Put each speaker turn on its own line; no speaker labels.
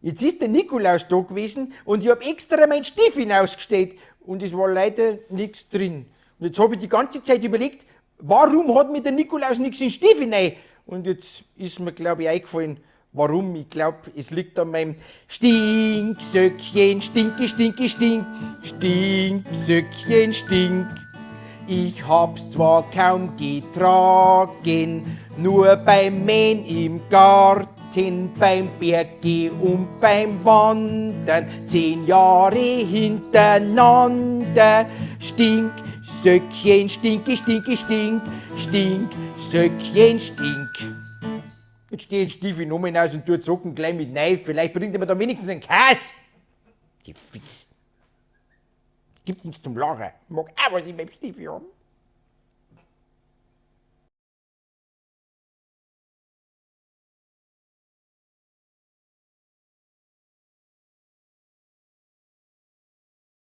Jetzt ist der Nikolaus da gewesen und ich hab extra mein Stiefel hinausgestellt und es war leider nichts drin. Und jetzt habe ich die ganze Zeit überlegt, warum hat mir der Nikolaus nichts in den Stiefel rein? Und jetzt ist mir, glaube ich, eingefallen, warum. Ich glaube, es liegt an meinem Stinksöckchen, stinke, stinke, stink, Stinksöckchen, stink. Ich hab's zwar kaum getragen, nur beim Mähen im Garten, beim Berggeh und beim Wandern, 10 Jahre hintereinander. Stinksöckchen, stinke, stinke, stink, Stinksöckchen, stink. Jetzt steh ich Stiefel nochmal aus und tu Zocken gleich mit rein, vielleicht bringt er mir da wenigstens einen Käse. Die Fix. Gibt's nichts zum Lachen. Ich mag auch was in meinem Stiefel haben.